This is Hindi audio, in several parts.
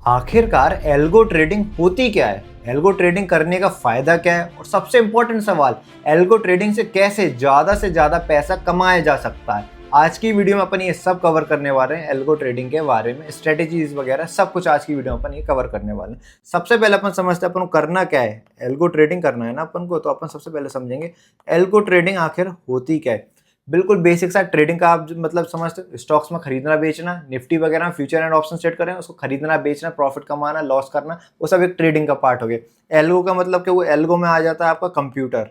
आखिरकार एल्गो ट्रेडिंग होती क्या है? एल्गो ट्रेडिंग करने का फायदा क्या है? और सबसे इंपॉर्टेंट सवाल, एल्गो ट्रेडिंग से कैसे ज्यादा से ज्यादा पैसा कमाया जा सकता है? आज की वीडियो में अपन ये सब कवर करने वाले हैं। एल्गो ट्रेडिंग के बारे में स्ट्रेटेजीज वगैरह सब कुछ आज की वीडियो में अपन ये कवर करने वाले हैं। सबसे पहले अपन समझते हैं अपन को करना क्या है। एल्गो ट्रेडिंग करना है ना अपन को, तो अपन सबसे पहले समझेंगे एल्गो ट्रेडिंग आखिर होती क्या है। बिल्कुल बेसिक सा ट्रेडिंग का आप मतलब समझते हो, स्टॉक्स में खरीदना बेचना, निफ्टी वगैरह फ्यूचर एंड ऑप्शन सेट करें, उसको खरीदना बेचना, प्रॉफिट कमाना लॉस करना, वो सब एक ट्रेडिंग का पार्ट हो गया। एल्गो का मतलब कि वो एल्गो में आ जाता है आपका कंप्यूटर।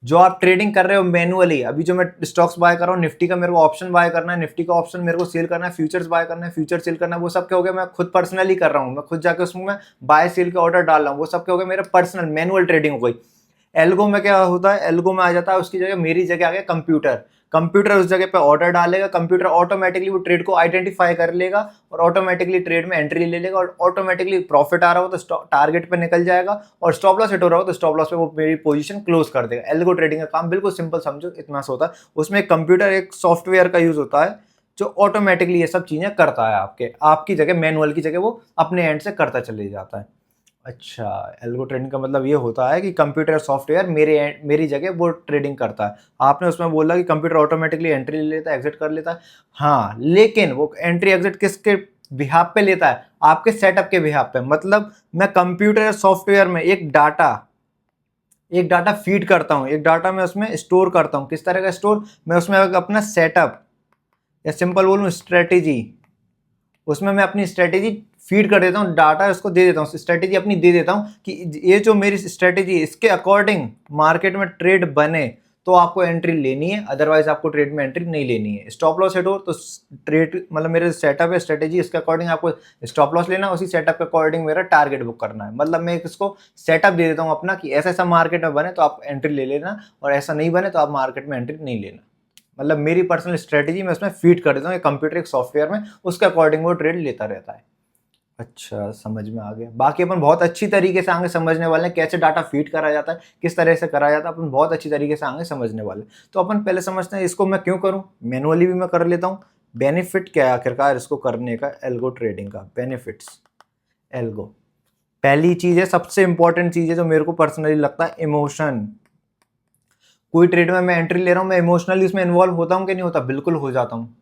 जो आप ट्रेडिंग कर रहे हो मैनुअली, अभी जो मैं स्टॉक्स बाय कर रहा हूँ, निफ्टी का मेरे को ऑप्शन बाय करना है, निफ्टी का ऑप्शन मेरे को सेल करना है, फ्यूचर्स बाय करना है, फ्यूचर सेल करना है, वो सब क्या हो गया मैं खुद पर्सनली कर रहा हूँ। मैं खुद जाकर उसमें मैं बाय सेल के ऑर्डर डाल रहा हूँ, वो सब क्या हो गया मेरा पर्सनल मैनुअल ट्रेडिंग हो गई। एल्गो में क्या होता है, एल्गो में आ जाता है उसकी जगह मेरी जगह आ गया कंप्यूटर। कंप्यूटर उस जगह पे ऑर्डर डालेगा, कंप्यूटर ऑटोमेटिकली वो ट्रेड को आइडेंटिफाई कर लेगा और ऑटोमेटिकली ट्रेड में एंट्री ले लेगा, और ऑटोमेटिकली प्रॉफिट आ रहा हो तो टारगेट पे निकल जाएगा, और स्टॉप लॉस हिट हो रहा हो तो स्टॉप लॉस पे वो मेरी पोजीशन क्लोज कर देगा। एल्गो ट्रेडिंग का काम बिल्कुल सिंपल समझो, इतना सा होता है। उसमें एक कंप्यूटर, एक सॉफ्टवेयर का यूज होता है जो ऑटोमेटिकली ये सब चीजें करता है, आपकी जगह मैनुअल की जगह वो अपने एंड से करता चले जाता है। अच्छा, एल्गो ट्रेडिंग का मतलब ये होता है कि कंप्यूटर सॉफ्टवेयर मेरी जगह वो ट्रेडिंग करता है। आपने उसमें बोला कि कंप्यूटर ऑटोमेटिकली एंट्री ले लेता है, एग्जिट कर लेता है। हाँ, लेकिन वो एंट्री एग्जिट किसके बिहाफ पे लेता है? आपके सेटअप के बिहाफ पे। मतलब मैं कंप्यूटर सॉफ्टवेयर में एक डाटा फीड करता हूँ, एक डाटा मैं उसमें स्टोर करता हूँ। किस तरह का स्टोर? मैं उसमें अपना सेटअप, या सिंपल बोलूँ स्ट्रेटेजी, उसमें मैं अपनी स्ट्रेटेजी फीड कर देता हूँ, डाटा उसको दे देता हूँ, स्ट्रेटेजी अपनी दे देता हूँ कि ये जो मेरी स्ट्रेटेजी है इसके अकॉर्डिंग मार्केट में ट्रेड बने तो आपको एंट्री लेनी है, अदरवाइज आपको ट्रेड में एंट्री नहीं लेनी है। स्टॉप लॉस हिट हो तो ट्रेड मतलब मेरे सेटअप है स्ट्रेटेजी, इसके अकॉर्डिंग आपको स्टॉप लॉस लेना, उसी सेटअप के अकॉर्डिंग मेरा टारगेट बुक करना है। मतलब मैं इसको सेटअप दे देता हूँ अपना कि ऐसा ऐसा मार्केट में बने तो आप एंट्री ले लेना, और ऐसा नहीं बने तो आप मार्केट में एंट्री नहीं लेना। मतलब मेरी पर्सनल स्ट्रेटेजी मैं उसमें फीड कर देता हूँ कंप्यूटर एक सॉफ्टवेयर में, उसके अकॉर्डिंग वो ट्रेड लेता रहता है। अच्छा, समझ में आ गया। बाकी अपन बहुत अच्छी तरीके से आगे समझने वाले हैं कैसे डाटा फीड करा जाता है, किस तरह से करा जाता है, अपन बहुत अच्छी तरीके से आगे समझने वाले हैं। तो अपन पहले समझते हैं इसको मैं क्यों करूं, मैनुअली भी मैं कर लेता हूं। बेनिफिट क्या है आखिरकार इसको करने का, एल्गो ट्रेडिंग का बेनिफिट्स। एल्गो, पहली चीज है, सबसे इंपॉर्टेंट चीज है जो मेरे को पर्सनली लगता है, इमोशन। कोई ट्रेड में मैं एंट्री ले रहा हूँ, मैं इमोशनली उसमें इन्वॉल्व होता हूँ कि नहीं होता? बिल्कुल हो जाता हूँ।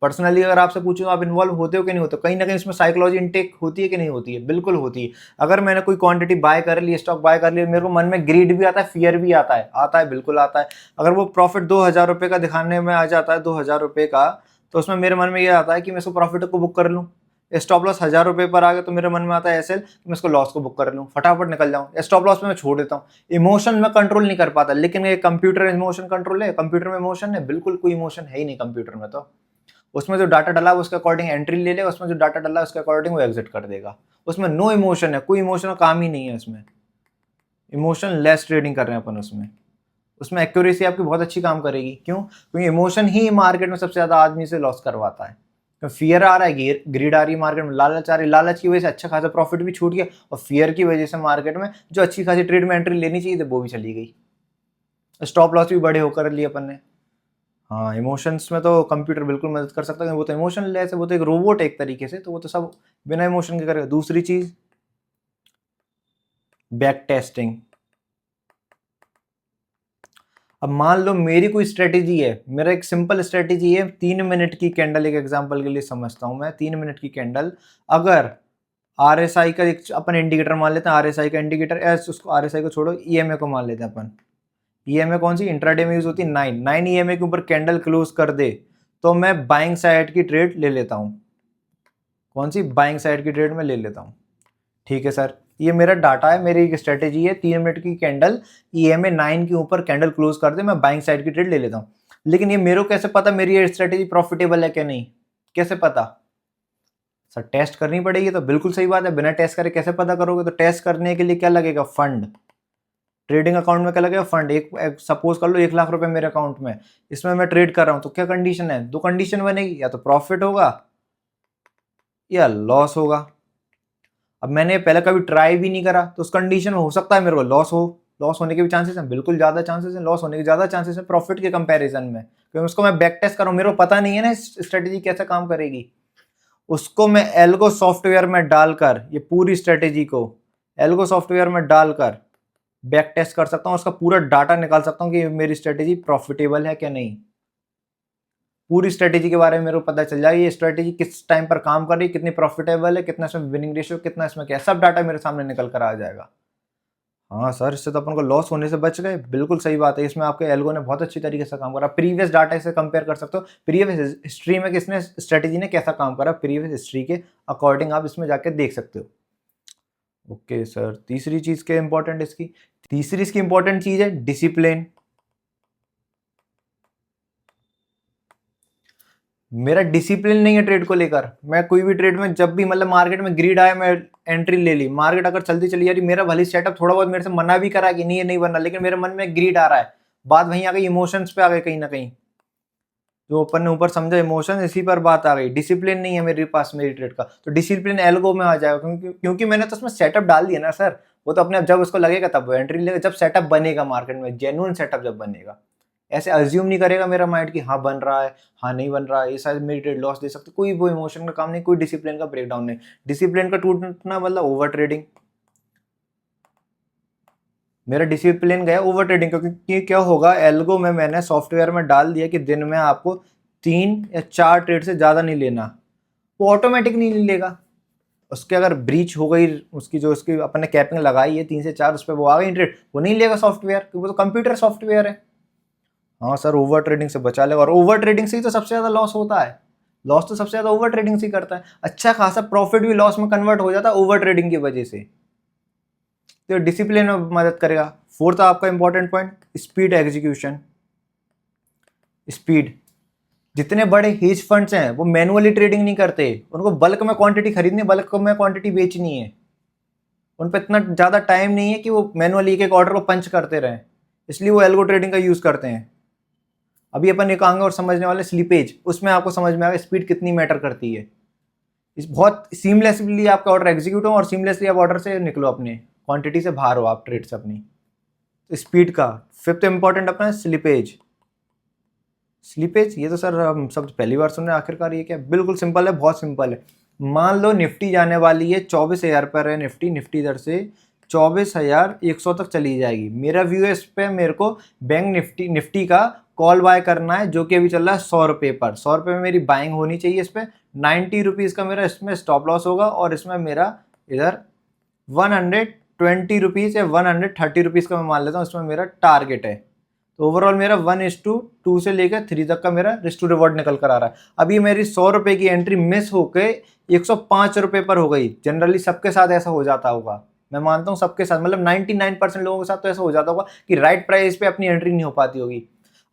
पर्सनली अगर आपसे पूछूं आप इन्वॉल्व होते हो कि नहीं होते? कहीं ना कहीं इसमें साइकोलॉजी इनटेक होती है कि नहीं होती है? बिल्कुल होती है। अगर मैंने कोई क्वांटिटी बाय कर ली, स्टॉक बाय कर लिया, मेरे को मन में ग्रीड भी आता है, फियर भी आता है बिल्कुल आता है। अगर वो प्रॉफिट 2,000 रुपये का दिखाने में आ जाता है, 2,000 रुपये का, तो उसमें मेरे मन में ये आता है कि मैं इसको प्रॉफिट को बुक कर लूँ। स्टॉप लॉस 1,000 रुपये पर आ गया तो मेरे मन में आता है ऐसे कि मैं इसको लॉस को बुक कर लूँ, फटाफट निकल जाऊँ। स्टॉप लॉस में मैं छोड़ देता हूँ। इमोशन में कंट्रोल नहीं कर पाता, लेकिन ये कंप्यूटर इमोशन कंट्रोल है। कंप्यूटर में इमोशन है? बिल्कुल कोई इमोशन है ही नहीं कंप्यूटर में। तो उसमें जो डाटा डला है उसके अकॉर्डिंग एंट्री ले लेगा, उसमें जो डाटा डला है उसके अकॉर्डिंग वो एग्जिट कर देगा। उसमें नो इमोशन है, कोई इमोशनल काम ही नहीं है उसमें। इमोशन लेस ट्रेडिंग कर रहे हैं अपन उसमें। उसमें एक्यूरेसी आपकी बहुत अच्छी काम करेगी। क्यों? क्योंकि इमोशन ही मार्केट में सबसे ज्यादा आदमी से लॉस करवाता है। तो फियर आ रहा है, ग्रीड आ रही है मार्केट में, लालच आ रही है, लालच की वजह से अच्छा खासा प्रॉफिट भी छूट गया, और फियर की वजह से मार्केट में जो अच्छी खासी ट्रेड में एंट्री लेनी चाहिए थी वो भी चली गई, स्टॉप लॉस भी बड़े होकर लिए अपन ने। हाँ, इमोशंस में तो कंप्यूटर बिल्कुल मदद कर सकता है, वो तो इमोशन लेस है, वो तो एक रोबोट है एक तरीके से, तो वो तो सब बिना इमोशन के करेगा। दूसरी चीज, बैक टेस्टिंग। अब मान लो मेरी कोई स्ट्रेटेजी है, मेरा एक सिंपल स्ट्रेटेजी है, 3 मिनट की कैंडल, एक एग्जांपल के लिए समझता हूं मैं, 3 मिनट की कैंडल। अगर आरएसआई का एक अपन इंडिकेटर मान लेते हैं, आरएसआई का इंडिकेटर एस, उसको आरएसआई को छोड़ो, ईएमए को मान लेते हैं अपन। ईएमए कौन सी इंट्राडे में यूज होती है? 9 ईएमए के ऊपर कैंडल क्लोज कर दे तो मैं बाइंग साइड की ट्रेड ले लेता हूं। कौन सी? बाइंग साइड की ट्रेड में ले लेता हूं। ठीक है सर, ये मेरा डाटा है, मेरी एक स्ट्रेटेजी है, 3 मिनट की कैंडल, ईएमए 9 के ऊपर कैंडल क्लोज कर दे, मैं बाइंग साइड की ट्रेड ले लेता हूं। लेकिन ये मेरे को कैसे पता मेरी ये स्ट्रेटेजी प्रॉफिटेबल है कि नहीं? कैसे पता? सर टेस्ट करनी पड़ेगी। तो बिल्कुल सही बात है, बिना टेस्ट करे कैसे पता करोगे? तो टेस्ट करने के लिए क्या लगेगा? फंड। ट्रेडिंग अकाउंट में क्या लगेगा? फंड। एक सपोज कर लो 1,00,000 रुपए मेरे अकाउंट में, इसमें मैं ट्रेड कर रहा हूं, तो क्या कंडीशन है? दो कंडीशन बनेगी, या तो प्रॉफिट होगा या लॉस होगा। अब मैंने पहले कभी ट्राई भी नहीं करा, तो उस कंडीशन में हो सकता है मेरे को लॉस हो। लॉस होने के भी चांसेस हैं, बिल्कुल ज्यादा चांसेस हैं, लॉस होने के ज्यादा चांसेस हैं प्रॉफिट के कंपैरिजन में, क्योंकि उसको मैं बैक टेस्ट कर रहा हूं, मेरे को पता नहीं है ना स्ट्रेटेजी कैसे काम करेगी। उसको मैं एल्गो सॉफ्टवेयर में डालकर, ये पूरी स्ट्रेटेजी को एल्गो सॉफ्टवेयर में डालकर बैक टेस्ट कर सकता हूँ, उसका पूरा डाटा निकाल सकता हूँ कि मेरी स्ट्रेटेजी प्रॉफिटेबल है क्या नहीं। पूरी स्ट्रेटेजी के बारे में मेरे को पता चल जाए ये स्ट्रेटेजी किस टाइम पर काम कर रही है, कितनी प्रॉफिटेबल है, कितना इसमें विनिंग रेशियो, कितना इसमें क्या, सब डाटा मेरे सामने निकल कर आ जाएगा। हाँ सर, इससे तो अपन को लॉस होने से बच गए। बिल्कुल सही बात है, इसमें आपके एल्गो ने बहुत अच्छी तरीके से काम करा। प्रीवियस डाटा से कंपेयर कर सकते हो, प्रीवियस हिस्ट्री में किसने स्ट्रेटेजी ने कैसा काम करा, प्रीवियस हिस्ट्री के अकॉर्डिंग आप इसमें जाके देख सकते हो। ओके सर, तीसरी चीज क्या इंपॉर्टेंट इसकी, तीसरी इसकी इंपॉर्टेंट चीज है डिसिप्लिन। मेरा डिसिप्लिन नहीं है ट्रेड को लेकर। मैं कोई भी ट्रेड में जब भी मतलब मार्केट में ग्रीड आया, मैं एंट्री ले ली, मार्केट अगर चलती चली जा रही, मेरा भले सेटअप थोड़ा बहुत मेरे से मना भी करा कि नहीं ये नहीं बनना, लेकिन मेरे मन में ग्रीड आ रहा है, बात वहीं आ गई, इमोशंस पे आ गई कहीं ना कहीं, जो अपन ने ऊपर समझा इमोशन, इसी पर बात आ गई। डिसिप्लिन नहीं है मेरे पास मेरी ट्रेड का, तो डिसिप्लिन एल्गो में आ जाएगा, क्योंकि मैंने तो उसमें सेटअप डाल दिया ना सर। वो तो अपने जब उसको लगेगा तब एंट्री लेगा, जब सेटअप बनेगा मार्केट में, जेन्युइन सेटअप जब बनेगा। ऐसे अज्यूम नहीं करेगा मेरा माइंड कि हाँ बन रहा है, हाँ नहीं बन रहा है, ये शायद मेरी ट्रेड लॉस दे सकती, कोई वो इमोशन का काम नहीं, कोई डिसिप्लिन का ब्रेकडाउन नहीं। डिसिप्लिन का टूटना मतलब ओवर ट्रेडिंग। मेरा डिसिप्लिन गया ओवर ट्रेडिंग, क्योंकि क्या होगा, एल्गो में मैंने सॉफ्टवेयर में डाल दिया कि दिन में आपको 3 या 4 ट्रेड से ज़्यादा नहीं लेना, वो ऑटोमेटिक नहीं लेगा। उसके अगर ब्रीच हो गई, उसकी जो उसकी अपन ने कैपिंग लगाई है 3 से 4, उस पर वो आ गई ट्रेड, वो नहीं लेगा सॉफ्टवेयर, क्योंकि वो तो कंप्यूटर सॉफ्टवेयर है। हाँ सर, ओवर ट्रेडिंग से बचा लेगा, और ओवर ट्रेडिंग से ही तो सबसे ज़्यादा लॉस होता है। लॉस तो सबसे ज़्यादा ओवर ट्रेडिंग से ही करता है, अच्छा खासा प्रॉफिट भी लॉस में कन्वर्ट हो जाता है ओवर ट्रेडिंग की वजह से। तो डिसिप्लिन में मदद करेगा। फोर्थ आपका important point, speed execution. Speed, जितने बड़े हेज फंड्स हैं वो मैनुअली ट्रेडिंग नहीं करते, उनको बल्क में क्वांटिटी खरीदनी, बल्क में क्वांटिटी बेचनी है। उन पर इतना ज़्यादा टाइम नहीं है कि वो मैनुअली एक एक ऑर्डर को पंच करते रहें, इसलिए वो एल्गो ट्रेडिंग का यूज़ करते हैं। अभी अपन एक आएंगे और समझने वाले स्लीपेज, उसमें आपको समझ में आएगा स्पीड कितनी मैटर करती है। इस बहुत सीमलेसली आपका ऑर्डर एग्जीक्यूट हो और सीमलेसली आप ऑर्डर से निकलो, अपने क्वांटिटी से बाहर हो आप ट्रेड से अपनी। तो स्पीड का फिफ्थ इंपॉर्टेंट अपना स्लीपेज। स्लीपेज ये तो सर हम सब पहली बार सुन रहे हैं, आखिरकार ये क्या, बिल्कुल सिंपल है, बहुत सिंपल है। मान लो निफ्टी जाने वाली है 24,000 पर है, निफ्टी दर से 24,100 तक चली जाएगी। मेरा व्यू है इस पे, मेरे को बैंक निफ्टी का कॉल बाय करना है, जो कि अभी चल रहा है 100 रुपये पर। 100 रुपये में मेरी बाइंग होनी चाहिए इस पर। 90 रुपीज़ का मेरा इसमें स्टॉप लॉस होगा, और इसमें मेरा इधर 120 रुपीज़ या 130 रुपीज़ का मैं मान लेता हूँ, इसमें मेरा टारगेट है। तो ओवरऑल मेरा 1:2 से लेकर 3 तक का मेरा रिस्क टू रिवॉर्ड निकल कर आ रहा है। अभी मेरी 100 रुपये की एंट्री मिस होकर 105 रुपये पर हो गई। जनरली सबके साथ ऐसा हो जाता होगा, मैं मानता हूँ सबके साथ, मतलब 99% लोगों के साथ तो ऐसा हो जाता होगा कि राइट प्राइस पे अपनी एंट्री नहीं हो पाती होगी।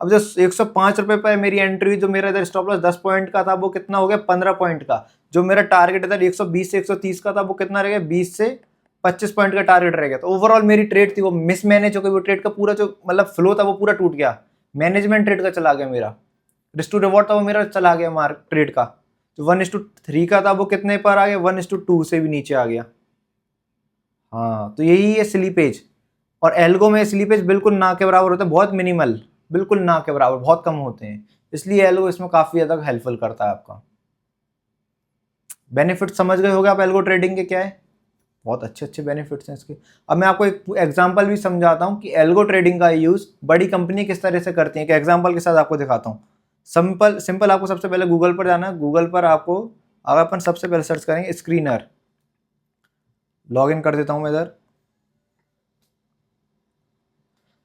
अब जो 105 रुपये पर मेरी एंट्री, जो मेरा इधर स्टॉप लॉस 10 पॉइंट का था, वो कितना हो गया 15 पॉइंट का। जो मेरा टारगेट इधर 120 से 130 का था, वो कितना रह गया 20 से 25 पॉइंट का टारगेट रह गया। तो ओवरऑल मेरी ट्रेड थी वो मिसमैनेज हो गई, वो ट्रेड का पूरा जो मतलब फ्लो था वो पूरा टूट गया। मैनेजमेंट ट्रेड का चला गया, मेरा रिस्क टू रिवॉर्ड था वो मेरा चला गया मार्क ट्रेड का। जो 1:3 का था वो कितने पर आ गया, 1:2 से भी नीचे आ गया। हाँ, तो यही है स्लीपेज। और एल्गो में स्लीपेज बिल्कुल ना के बराबर होते हैं, बहुत मिनिमल, बिल्कुल ना के बराबर, बहुत कम होते हैं। इसलिए एल्गो इसमें काफ़ी ज़्यादा हेल्पफुल करता है आपका। बेनिफिट समझ गए होंगे आप एल्गो ट्रेडिंग के क्या है, बहुत अच्छे अच्छे बेनिफिट्स हैं इसके। अब मैं आपको एक एग्जांपल भी समझाता हूँ कि एल्गो ट्रेडिंग का यूज़ बड़ी कंपनी किस तरह से करती हैं, कि एग्जांपल के साथ आपको दिखाता हूँ। सिंपल आपको सबसे पहले गूगल पर जाना है। गूगल पर आपको अगर अपन सबसे पहले सर्च करेंगे स्क्रीनर, लॉग इन कर देता हूँ मैं इधर।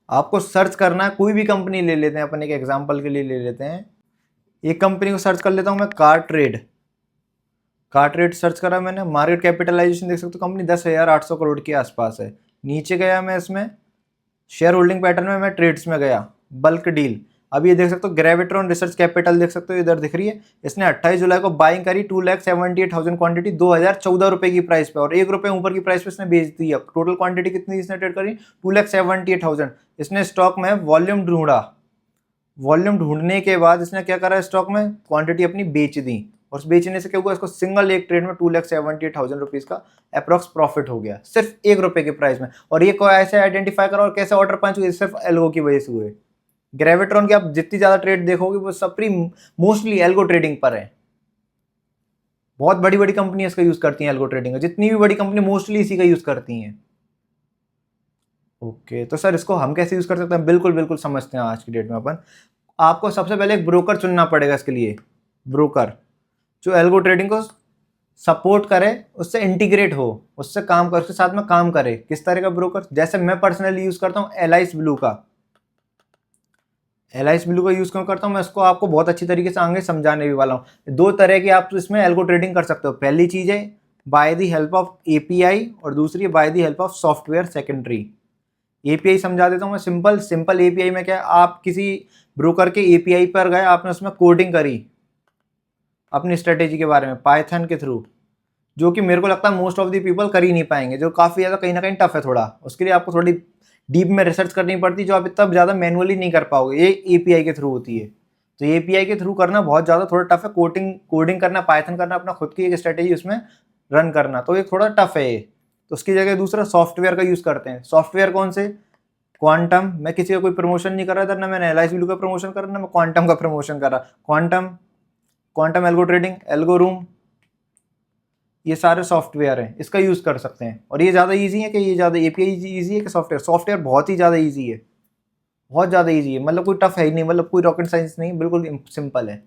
आपको सर्च करना है, कोई भी कंपनी ले लेते हैं अपन, एक एग्जाम्पल के लिए ले लेते हैं, एक कंपनी को सर्च कर लेता हूँ मैं, कार ट्रेड सर्च करा मैंने। मार्केट कैपिटलाइजेशन देख सकते हो, कंपनी 10,800 करोड़ के आसपास है। नीचे गया मैं, इसमें शेयर होल्डिंग पैटर्न में मैं ट्रेड्स में गया, बल्क डील। अभी ये देख सकते हो ग्रेविट्रॉन रिसर्च कैपिटल देख सकते हो, इधर दिख रही है। इसने 28 जुलाई को बाइंग करी 2,78,000 क्वांटिटी 2014 रुपये की प्राइस पे, और 1 रुपये ऊपर की प्राइस पे इसने बेच दी है। टोटल क्वांटिटी कितनी इसने ट्रेड करी, 2,78,000। इसने स्टॉक में वॉल्यूम ढूंढा, वॉल्यूम ढूंढने के बाद इसने क्या करा, स्टॉक में क्वांटिटी अपनी बेच दी, और बेचने से क्या हुआ, इसको सिंगल एक ट्रेड में 2,78,000 रुपीज़ का अप्रॉक्स प्रॉफिट हो गया, सिर्फ 1 रुपये के प्राइस में। और ये कैसे आइडेंटिफाई करा और कैसे ऑर्डर पंच हुए, सिर्फ एल्गो की वजह से हुए। ग्रेविट्रॉन की आप जितनी ज़्यादा ट्रेड देखोगे वो सब मोस्टली एल्गो ट्रेडिंग पर है। बहुत बड़ी बड़ी कंपनी इसका यूज़ करती हैं एल्गो ट्रेडिंग का, जितनी भी बड़ी कंपनी मोस्टली इसी का यूज़ करती हैं। ओके, तो सर इसको हम कैसे यूज़ कर सकते हैं? बिल्कुल बिल्कुल समझते हैं आज की डेट में अपन। आपको सबसे पहले एक ब्रोकर चुनना पड़ेगा इसके लिए, ब्रोकर जो एल्गो ट्रेडिंग को सपोर्ट करे, उससे इंटीग्रेट हो, उससे काम कर, उसके साथ में काम करे। किस तरह का ब्रोकर? जैसे मैं पर्सनली यूज़ करता हूँ एलाइस ब्लू का। एलाइस ब्लू का यूज़ क्यों करता हूँ मैं उसको आपको बहुत अच्छी तरीके से आगे समझाने भी वाला हूँ। दो तरह की आप इसमें एल्गो ट्रेडिंग कर सकते हो। पहली चीज़ है by the help of API और दूसरी है by the help of software secondary. API समझा देता हूँ मैं, सिंपल एपीआई में क्या है, आप किसी ब्रोकर के एपीआई पर गए, आपने उसमें कोडिंग करी अपनी स्ट्रेटेजी के बारे में पाइथन के थ्रू, जो कि मेरे को लगता है मोस्ट ऑफ द पीपल कर ही नहीं पाएंगे, जो काफ़ी ज़्यादा कहीं ना कहीं टफ है थोड़ा। उसके लिए आपको थोड़ी डीप में रिसर्च करनी पड़ती है, जो आप इतना ज़्यादा मैनुअली नहीं कर पाओगे। ये एपीआई के थ्रू होती है, तो एपीआई के थ्रू करना बहुत ज़्यादा थोड़ा टफ है। कोडिंग करना, पाइथन करना, अपना खुद की एक स्ट्रेटेजी उसमें रन करना, तो ये थोड़ा टफ है ये। तो उसकी जगह दूसरा सॉफ्टवेयर का यूज़ करते हैं। सॉफ्टवेयर कौन से? क्वांटम। मैं किसी का कोई प्रमोशन नहीं कर रहा था, ना मैंने एलाइस ब्लू का प्रमोशन कर रहा, ना मैं क्वांटम का प्रमोशन कर रहा। Quantum algo trading, algo room, ये सारे सॉफ्टवेयर हैं, इसका यूज़ कर सकते हैं। और ये ज़्यादा इजी है कि ये ज़्यादा एपीआई इजी है कि सॉफ्टवेयर? सॉफ्टवेयर बहुत ही ज़्यादा इजी है, बहुत ज़्यादा इजी है, मतलब कोई टफ है ही नहीं, मतलब कोई रॉकेट साइंस नहीं, बिल्कुल सिंपल है।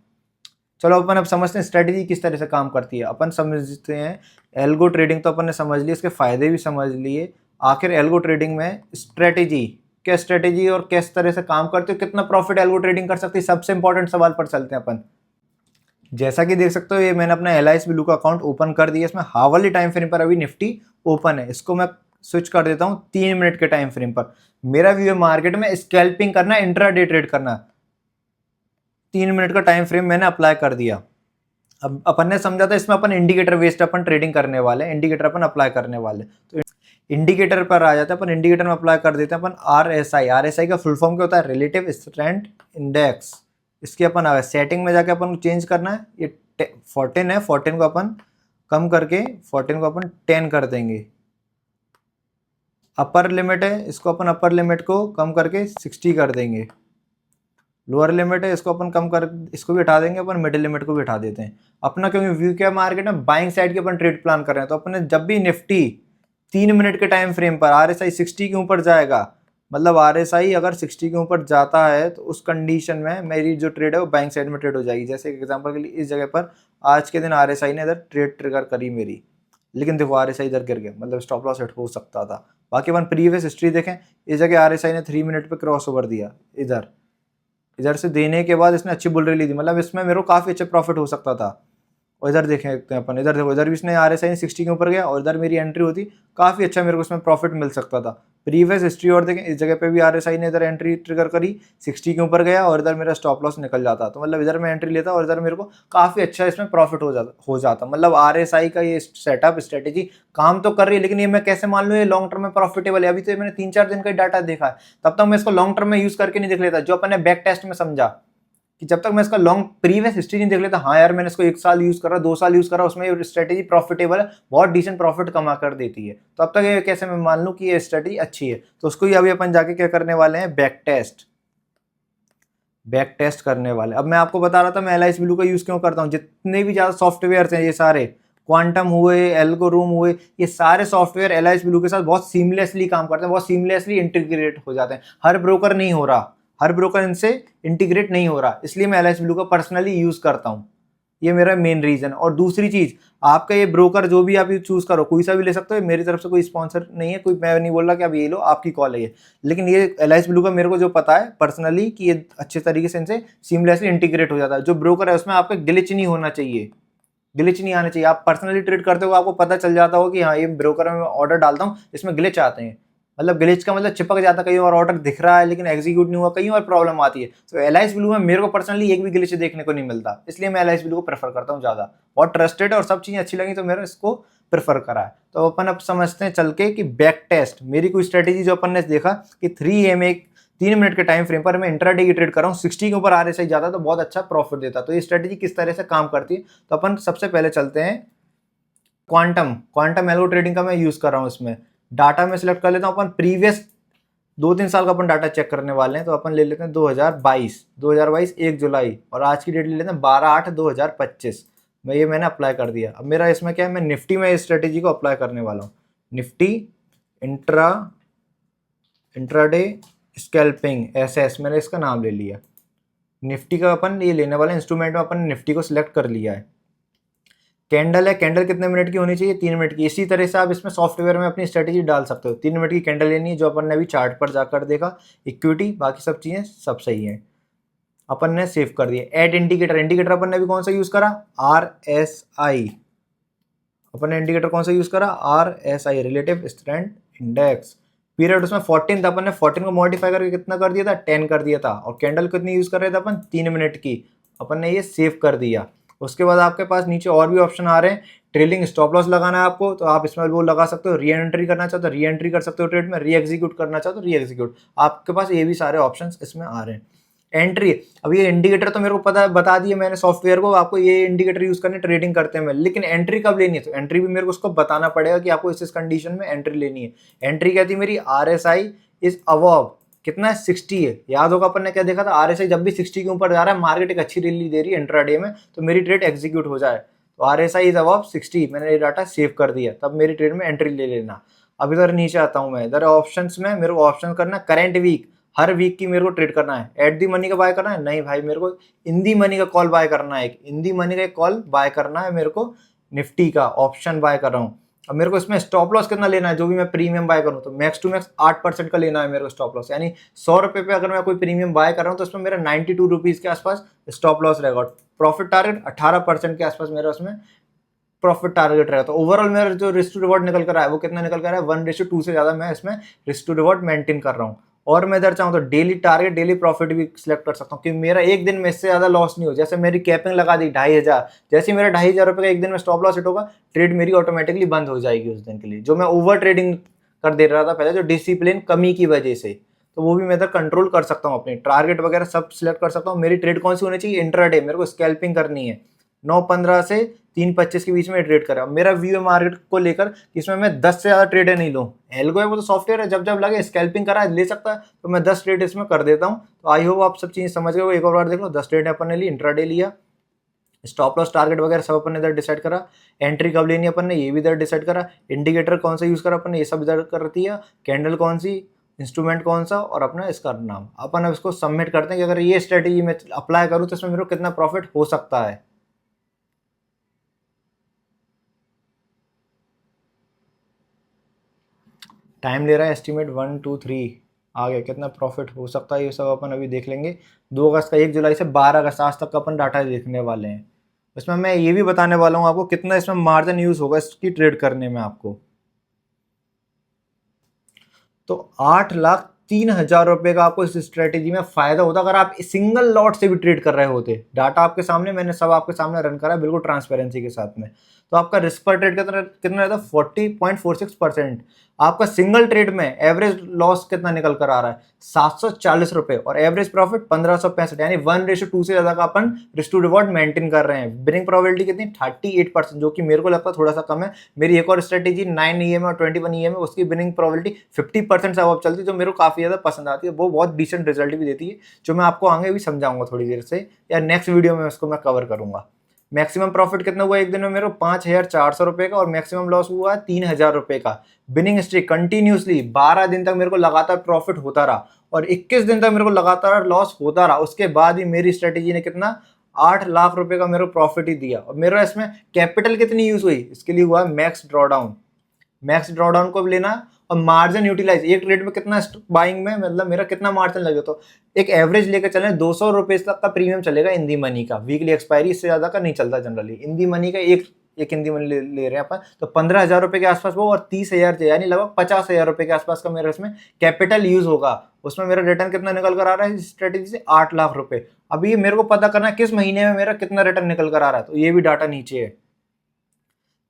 चलो अपन अब समझते हैं स्ट्रेटेजी किस तरह से काम करती है। अपन समझते हैं एल्गो ट्रेडिंग, तो अपन ने समझ लिया, इसके फ़ायदे भी समझ लिए। आखिर एल्गो ट्रेडिंग में स्ट्रेटेजी, क्या स्ट्रेटेजी और किस तरह से काम करती है, कितना प्रॉफिट एल्गो ट्रेडिंग कर सकती है, सबसे इंपॉर्टेंट सवाल पर चलते हैं अपन। जैसा कि देख सकते हो, ये मैंने अपना एलाइस ब्लू का अकाउंट ओपन कर दिया। इसमें हावरली टाइम फ्रेम पर अभी निफ्टी ओपन है। इसको मैं स्विच कर देता हूँ 3 मिनट के टाइम फ्रेम पर। मेरा व्यू है मार्केट में स्कैल्पिंग करना, इंट्राडे ट्रेड करना। 3 मिनट का टाइम फ्रेम मैंने अप्लाई कर दिया। अब अपन ने समझा था इसमें अपन इंडिकेटर बेस्ड अपन ट्रेडिंग करने वाले हैं, इंडिकेटर अपन अप्लाई करने वाले। तो इंडिकेटर पर आ जाता है, अपन इंडिकेटर में अप्लाई कर देते हैं अपन आरएसआई। आरएसआई का फुल फॉर्म क्या होता है? Relative strength index. इसके अपन आ गए सेटिंग में जाके अपन चेंज करना है। ये 14 है, 14 को अपन कम करके 14 को अपन 10 कर देंगे। अपर लिमिट है, इसको अपन अपर लिमिट को कम करके 60 कर देंगे। लोअर लिमिट है, इसको अपन कम कर, इसको भी हटा देंगे, अपन मिडिल लिमिट को भी हटा देते हैं अपना। क्योंकि व्यू क्या मार्केट में बाइंग साइड के अपन ट्रेड प्लान कर रहे हैं, तो अपन जब भी निफ्टी 3 मिनट के टाइम फ्रेम पर आरएसआई 60 के ऊपर जाएगा, मतलब आरएसआई अगर 60 के ऊपर जाता है, तो उस कंडीशन में मेरी जो ट्रेड है वो बाइंग साइड में ट्रेड हो जाएगी। जैसे एग्जांपल के लिए इस जगह पर आज के दिन आरएसआई ने इधर ट्रेड ट्रिगर करी मेरी, लेकिन देखो आरएसआई इधर गिर गया, मतलब स्टॉप लॉस हिट हो सकता था। बाकी अपन प्रीवियस हिस्ट्री देखें, इस जगह आरएसआई ने 3 मिनट पे क्रॉस ओवर दिया, इधर इधर से देने के बाद इसने अच्छी बुल रैली दी, मतलब इसमें मेरे को काफ़ी अच्छा प्रॉफिट हो सकता था। और इधर देखें अपन, इधर देखो, इधर भी इसने आरएसआई 60 के ऊपर गया और इधर मेरी एंट्री होती, काफ़ी अच्छा मेरे को इसमें प्रॉफिट मिल सकता था। प्रीवियस हिस्ट्री और देखें, इस जगह पे भी आरएसआई ने इधर एंट्री ट्रिगर करी, 60 के ऊपर गया और इधर मेरा स्टॉप लॉस निकल जाता, तो मतलब इधर मैं एंट्री लेता और इधर मेरे को काफ़ी अच्छा इसमें प्रॉफिट हो जाता। मतलब आरएसआई का ये सेटअप स्ट्रेटेजी काम तो कर रही है, लेकिन ये मैं कैसे मान लूँ ये लॉन्ग टर्म में प्रॉफिटेबल है? अभी तो मैंने 3-4 दिन का डाटा देखा है, तब तक मैं इसको लॉन्ग टर्म में यूज़ करके नहीं देख लेता। जो अपन ने बैक टेस्ट में समझा कि जब तक मैं इसका लॉन्ग प्रीवियस हिस्ट्री नहीं देख लेता, हाँ यार मैंने इसको 1 साल यूज करा, 2 साल यूज करा, उसमें स्ट्रेटेजी प्रॉफिटेबल है, बहुत डिसेंट प्रॉफिट कमा कर देती है, तो अब तक ये कैसे मैं मान लूँ कि ये स्ट्रेटेजी अच्छी है? तो उसको ही अभी अपन जाके क्या करने वाले हैं, बैक टेस्ट करने वाले। अब मैं आपको बता रहा था मैं एलाइस ब्लू का यूज क्यों करता हूँ। जितने भी ज्यादा सॉफ्टवेयर हैं, ये सारे क्वांटम हुए, एल्गो रूम हुए, ये सारे सॉफ्टवेयर एलाइस ब्लू के साथ बहुत सीमलेसली काम करते हैं, बहुत सीमलेसली इंटीग्रेट हो जाते हैं। हर ब्रोकर नहीं हो रहा, हर ब्रोकर इनसे इंटीग्रेट नहीं हो रहा, इसलिए मैं एलाइस ब्लू का पर्सनली यूज करता हूँ। ये मेरा मेन रीजन। और दूसरी चीज, आपका ये ब्रोकर जो भी आप चूज करो, कोई सा भी ले सकते हो, मेरी तरफ से कोई स्पॉन्सर नहीं है, कोई मैं नहीं बोल रहा कि आप ये लो, आपकी कॉल है ये। लेकिन ये एलाइस ब्लू का मेरे को जो पता है पर्सनली कि ये अच्छे तरीके से इनसे सीमलेसली इंटीग्रेट हो जाता है। जो ब्रोकर है उसमें आपका ग्लिच नहीं होना चाहिए, ग्लिच नहीं आना चाहिए। आप पर्सनली ट्रेड करते हो, आपको पता चल जाता हो कि हाँ ये ब्रोकर में ऑर्डर डालता हूँ, इसमें ग्लिच आते हैं, मतलब ग्लिच का मतलब चिपक जाता है, कहीं और ऑर्डर दिख रहा है लेकिन एग्जीक्यूट नहीं हुआ, कहीं और प्रॉब्लम आती है। तो एलाइस ब्लू में मेरे को पर्सनली एक भी ग्लिच देखने को नहीं मिलता, इसलिए मैं एलाइस ब्लू को प्रेफर करता हूँ ज़्यादा। बहुत ट्रस्टेड है और सब चीज़ें अच्छी लगी तो मेरे इसको प्रेफर करा है। तो अपन अब समझते हैं चल के कि बैक टेस्ट मेरी कोई स्ट्रेटेजी जो अपन ने देखा कि 3 AM 3 मिनट के टाइम फ्रेम पर मैं इंट्राडे की ट्रेड कर रहा हूँ, 60 के ऊपर आरएसआई जाता तो बहुत अच्छा प्रॉफिट देता। तो ये स्ट्रेटेजी किस तरह से काम करती है, तो अपन सबसे पहले चलते हैं क्वांटम एल्गो ट्रेडिंग का मैं यूज कर रहा हूँ। इसमें डाटा में सिलेक्ट कर लेता हूँ, अपन प्रीवियस 2-3 साल का अपन डाटा चेक करने वाले हैं। तो अपन ले लेते हैं 2022 1 जुलाई और आज की डेट ले लेते हैं 12/8/2025। मैंने अप्लाई कर दिया। अब मेरा इसमें क्या है, मैं निफ्टी में इस स्ट्रेटेजी को अप्लाई करने वाला हूँ। निफ्टी इंट्राडे स्कैल्पिंग एसएस, मैंने इसका नाम ले लिया। निफ्टी का अपन ये लेने वाला इंस्ट्रूमेंट में अपन निफ्टी को सिलेक्ट कर लिया है। कैंडल है, कैंडल कितने मिनट की होनी चाहिए, 3 मिनट की। इसी तरह से आप इसमें सॉफ्टवेयर में अपनी स्ट्रेटेजी डाल सकते हो। 3 मिनट की कैंडल लेनी है, जो अपन ने अभी चार्ट पर जाकर देखा। इक्विटी, बाकी सब चीज़ें सब सही है, अपन ने सेव कर दिया। ऐड इंडिकेटर, इंडिकेटर अपन ने अभी कौन सा यूज़ करा, RSI। अपन ने इंडिकेटर कौन सा यूज़ करा, RSI, relative strength index. Period उसमें 14 था, अपन ने 14 को मॉडिफाई करके कितना कर दिया था, 10 कर दिया था। और कैंडल कितनी यूज़ कर रहे थे अपन, 3 मिनट की, अपन ने ये सेव कर दिया। उसके बाद आपके पास नीचे और भी ऑप्शन आ रहे हैं। ट्रेलिंग स्टॉप लॉस लगाना है आपको, तो आप इसमें वो लगा सकते हो। री एंट्री करना चाहते हो री एंट्री कर सकते हो ट्रेड में, री एग्जीक्यूट करना चाहते हो री एग्जीक्यूट। आपके पास ये भी सारे ऑप्शंस इसमें आ रहे हैं। एंट्री, अब ये इंडिकेटर तो मेरे को पता बता दिया मैंने सॉफ्टवेयर को, आपको ये इंडिकेटर यूज करने ट्रेडिंग करते हैं मैं, लेकिन एंट्री कब लेनी है, तो एंट्री भी मेरे को उसको बताना पड़ेगा कि आपको इस कंडीशन में एंट्री लेनी है। एंट्री क्या थी मेरी, RSI इज अबव कितना है, 60 है। याद होगा अपन ने क्या देखा था, RSI जब भी 60 के ऊपर जा रहा है, मार्केट एक अच्छी रैली दे रही है इंट्राडे में, तो मेरी ट्रेड एग्जीक्यूट हो जाए। तो RSI इज अबव 60, मैंने ये डाटा सेव कर दिया, तब मेरी ट्रेड में एंट्री ले लेना। अब इधर नीचे आता हूँ मैं, इधर ऑप्शंस में मेरे को ऑप्शन करना करंट वीक, हर वीक की मेरे को ट्रेड करना है। एट दी मनी का बाय करना है, नहीं भाई मेरे को इन दी मनी का कॉल बाय करना है। इन दी मनी का एक कॉल बाय करना है मेरे को, निफ्टी का ऑप्शन बाय कर रहा हूँ। अब मेरे को इसमें स्टॉप लॉस कितना लेना है, जो भी मैं प्रीमियम बाय करूँ, तो मैक्स टू मैक्स 8% का लेना है मेरे को स्टॉप लॉस। यानी 100 रुपये पे अगर मैं कोई प्रीमियम बाय कर रहा हूँ, तो उसमें मेरा 92 रुपीज़ के आसपास स्टॉप लॉस रहेगा। प्रॉफिट टारगेट 18% के आसपास मेरा उसमें प्रॉफिट टारगेट रहेगा। तो ओवरऑल मेरा जो रिस्क टू रिवॉर्ड निकल कर आया, वो कितना निकल कर आया, 1:2 से ज़्यादा मैं इसमें रिस्क टू रिवॉर्ड मेंटेन कर रहा हूँ। और मैं इधर चाहूँ तो डेली टारगेट, डेली प्रॉफिट भी सिलेक्ट कर सकता हूँ कि मेरा एक दिन में इससे ज़्यादा लॉस नहीं हो। जैसे मेरी कैपिंग लगा दी 2500, जैसे मेरा 2500 रुपये का एक दिन में स्टॉप लॉस हिट होगा, ट्रेड मेरी ऑटोमेटिकली बंद हो जाएगी उस दिन के लिए। जो मैं ओवर ट्रेडिंग कर दे रहा था पहले, जो डिसिप्लिन कमी की वजह से, तो वो भी मैं इधर कंट्रोल कर सकता हूँ। अपनी टारगेट वगैरह सब सिलेक्ट कर सकता हूँ। मेरी ट्रेड कौन सी होनी चाहिए, इंट्राडे, मेरे को स्कैल्पिंग करनी है। 9:15 से 3:25 के बीच में ट्रेड करा। मेरा व्यू है मार्केट को लेकर, इसमें मैं 10 से ज़्यादा ट्रेड नहीं लूँ। एल्गो है, वो तो सॉफ्टवेयर है, जब जब लगे स्कैल्पिंग करा ले सकता है, तो मैं 10 ट्रेड इसमें कर देता हूँ। तो आई होप आप सब चीज़ें समझ गए हो। एक और बार देख लो, 10 ट्रेड अपन ने ली, इंट्राडे लिया, स्टॉप लॉस टारगेट वगैरह सब अपन ने इधर डिसाइड करा। एंट्री कब लेनी है अपन ने, ये भी इधर डिसाइड करा। इंडिकेटर कौन सा यूज़ करा अपन ने, ये सब इधर कर दिया। कैंडल कौन सी, इंस्ट्रूमेंट कौन सा, और अपना इसका नाम। अपन अब इसको सबमिट करते हैं कि अगर ये स्ट्रेटेजी में अप्लाई करूँ तो इसमें मेरे को कितना प्रॉफिट हो सकता है। टाइम ले रहा है, एस्टिमेट 1 2 3, आगे कितना प्रॉफिट हो सकता है ये सब अपन अभी देख लेंगे। 2 अगस्त का 1 जुलाई से 12 अगस्त आज तक का अपन डाटा देखने वाले हैं। इसमें मैं ये भी बताने वाला हूँ आपको कितना इसमें मार्जिन यूज़ होगा इसकी ट्रेड करने में आपको। तो 8,03,000 रुपये का आपको इस स्ट्रेटेजी में फायदा होता अगर आप सिंगल लॉट से भी ट्रेड कर रहे होते। डाटा आपके सामने, मैंने सब आपके सामने रन करा है बिल्कुल ट्रांसपेरेंसी के साथ में। तो आपका रिस्क पर ट्रेड कितना रहता है, 40.46%। आपका सिंगल ट्रेड में एवरेज लॉस कितना निकल कर आ रहा है, 740 रुपये, और एवरेज प्रॉफिट 1565, यानी 1:2 से ज्यादा का अपन रिस्क टू रिवॉर्ड मेंटेन कर रहे हैं। विनिंग प्रोबेबिलिटी कितनी, 38%, जो कि मेरे को लगता है थोड़ा सा कम है। मेरी एक और स्ट्रेटेजी 9 EM और 21 EM है, उसकी विनिंग प्रोबेबिलिटी 50% से अब चलती है, जो मेरे को काफी ज्यादा पसंद आती है। वो बहुत डिसेंट रिजल्ट भी देती है, जो मैं आपको आगे भी समझाऊंगा थोड़ी देर से, या नेक्स्ट वीडियो में उसको मैं कवर करूंगा। मैक्सिमम प्रॉफिट कितना हुआ एक दिन में मेरे को, 5,400 रुपये का, और मैक्सिमम लॉस हुआ 3,000 रुपये का। विनिंग स्ट्रीक कंटिन्यूसली 12 दिन तक मेरे को लगातार प्रॉफिट होता रहा, और 21 दिन तक मेरे को लगातार लॉस होता रहा। उसके बाद भी मेरी स्ट्रेटेजी ने कितना, 8 लाख रुपए का मेरे को प्रॉफिट ही दिया। और मेरा इसमें कैपिटल कितनी यूज हुई, इसके लिए हुआ मैक्स ड्रॉडाउन। मैक्स ड्रॉडाउन को लेना, और मार्जिन यूटिलाइज, एक ट्रेड में कितना बाइंग में मतलब मेरा कितना मार्जिन लगे। तो एक एवरेज लेकर चलें, 200 रुपये तक का प्रीमियम चलेगा इन दी मनी का, वीकली एक्सपायरी इससे ज्यादा का नहीं चलता जनरली। इन दी मनी का एक इन दी मनी ले रहे हैं अपन, तो 15,000 रुपये के आसपास वो, और 30,000 यानी लगभग 50,000 रुपये के आसपास का मेरा इसमें कैपिटल यूज होगा। उसमें मेरा रिटर्न कितना निकल कर आ रहा है इस स्ट्रेटेजी से, 8 लाख रुपए। अभी मेरे को पता करना है किस महीने में मेरा कितना रिटर्न निकल कर आ रहा है, तो ये भी डाटा नीचे है,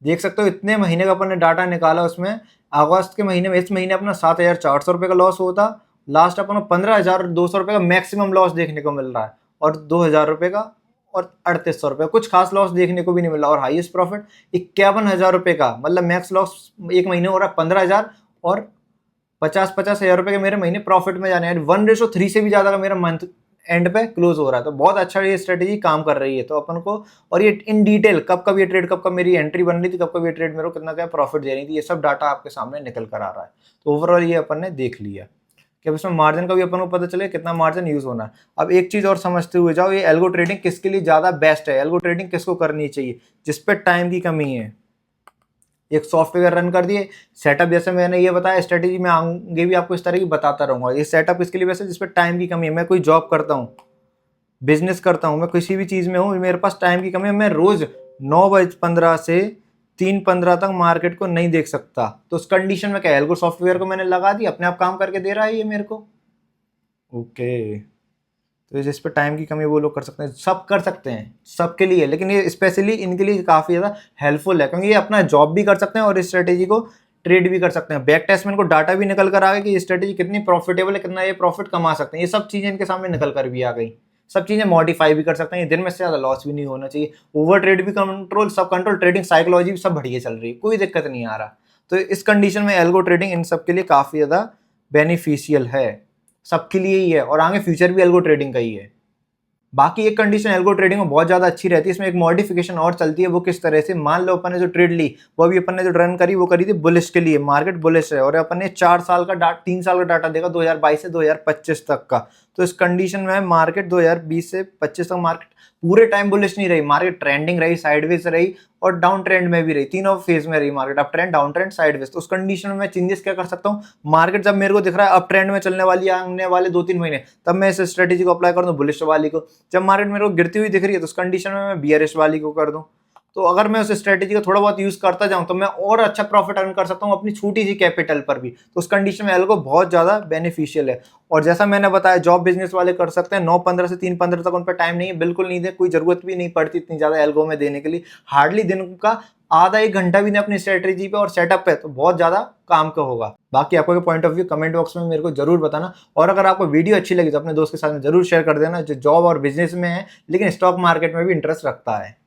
देख सकते हो। इतने महीने का अपन ने डाटा निकाला, उसमें अगस्त के महीने में, इस महीने अपना 7,400 रुपये का लॉस होता, लास्ट अपन को 15,200 रुपये का मैक्सिमम लॉस देखने को मिल रहा है, और 2,000 रुपये का, और 3,800 रुपये, कुछ खास लॉस देखने को भी नहीं मिल रहा। और हाईएस्ट प्रॉफिट 51,000 रुपये का, मतलब मैक्स लॉस एक महीने हो रहा है 15,000, और 50,000 रुपये के मेरे महीने प्रॉफिट में जाने, यानी 1:3 से भी ज्यादा का मेरा मंथ एंड पे क्लोज हो रहा है। तो बहुत अच्छा ये स्ट्रेटेजी काम कर रही है। तो अपन को, और ये इन डिटेल कब कब ये ट्रेड, कब कब मेरी एंट्री बन रही थी, कब कब ये ट्रेड मेरे को कितना क्या प्रॉफिट दे रही थी, ये सब डाटा आपके सामने निकल कर आ रहा है। तो ओवरऑल ये अपन ने देख लिया कि अब इसमें मार्जिन का भी अपन को पता चले कितना मार्जिन यूज होना है। अब एक चीज और समझते हुए जाओ, ये एल्गो ट्रेडिंग किसके लिए ज्यादा बेस्ट है, एल्गो ट्रेडिंग किसको करनी चाहिए, जिस पे टाइम की कमी है। एक सॉफ्टवेयर रन कर दिए, सेटअप जैसे मैंने ये बताया, स्ट्रेटेजी में आगे भी आपको इस तरह की बताता रहूंगा। ये सेटअप इसके लिए वैसे जिस पे टाइम की कमी है, मैं कोई जॉब करता हूँ, बिजनेस करता हूँ, मैं किसी भी चीज में हूँ, मेरे पास टाइम की कमी है, मैं रोज 9:15 से 3:15 तक मार्केट को नहीं देख सकता। तो उस कंडीशन में क्या है, एल्गो सॉफ्टवेयर को मैंने लगा दी, अपने आप काम करके दे रहा है ये मेरे को। ओके, तो जिस पे टाइम की कमी वो लोग कर सकते हैं, सब कर सकते हैं, सबके लिए, लेकिन ये स्पेशली इनके लिए काफ़ी ज़्यादा हेल्पफुल है, क्योंकि ये अपना जॉब भी कर सकते हैं और इस स्ट्रेटेजी को ट्रेड भी कर सकते हैं। बैक टेस्ट में इनको डाटा भी निकल कर आ गया कि ये स्ट्रेटेजी कितनी प्रॉफिटेबल है, कितना ये प्रॉफिट कमा सकते हैं, ये सब चीज़ें इनके सामने निकल कर भी आ गई। सब चीज़ें मॉडिफाई भी कर सकते हैं, ये दिन में से ज़्यादा लॉस भी नहीं होना चाहिए, ओवर ट्रेड भी कंट्रोल, सब कंट्रोल, ट्रेडिंग साइकोलॉजी भी सब बढ़िया चल रही है, कोई दिक्कत नहीं आ रहा। तो इस कंडीशन में एल्गो ट्रेडिंग इन सब के लिए काफ़ी ज़्यादा बेनिफिशियल है, सबके लिए ही है, और आगे फ्यूचर भी एल्गो ट्रेडिंग का ही है। बाकी एक कंडीशन एल्गो ट्रेडिंग में बहुत ज़्यादा अच्छी रहती है, इसमें एक मॉडिफिकेशन और चलती है। वो किस तरह से, मान लो अपन ने जो ट्रेड ली, वो अभी अपन ने जो रन करी वो करी थी बुलिश के लिए, मार्केट बुलिश है, और अपन ने 4 साल का 3 साल का डाटा देखा 2022 से 2025 तक का। तो इस कंडीशन में मार्केट 2020 से 25 तक मार्केट पूरे टाइम बुलिश नहीं रही, मार्केट ट्रेंडिंग रही, साइडवेज रही और डाउन ट्रेंड में भी रही, तीनों फेज में रही market, up trend, down trend, sideways. तो उस कंडीशन में मैं चेंजेस क्या कर सकता हूँ, मार्केट जब मेरे को दिख रहा है अप ट्रेंड में चलने वाली आने वाले 2-3 महीने, तब मैं इस स्ट्रेटेजी को अप्लाई कर दूं बुलिश वाली को। जब मार्केट मेरे को गिरती हुई दिख रही है तो उस कंडीशन में मैं बियरिश वाली को कर दूं। तो अगर मैं उस स्ट्रेटेजी का थोड़ा बहुत यूज करता जाऊं तो मैं और अच्छा प्रॉफिट अर्न कर सकता हूं अपनी छोटी सी कैपिटल पर भी। तो उस कंडीशन में एल्गो बहुत ज्यादा बेनिफिशियल है। और जैसा मैंने बताया, जॉब बिजनेस वाले कर सकते हैं, 9:15 से 3:15 तक उन पर टाइम नहीं है, बिल्कुल नहीं दे, कोई जरूरत भी नहीं पड़ती इतनी ज्यादा एल्गो में देने के लिए। हार्डली दिन का आधा 1 घंटा भी नहीं अपनी स्ट्रेटेजी पे और सेटअप पे, तो बहुत ज्यादा काम का होगा। बाकी आपका point of view comment box में मेरे को जरूर बताना, और अगर आपको वीडियो अच्छी लगी तो अपने दोस्त के साथ में जरूर शेयर कर देना, जो जॉब और बिजनेस में है लेकिन स्टॉक मार्केट में भी इंटरेस्ट रखता है।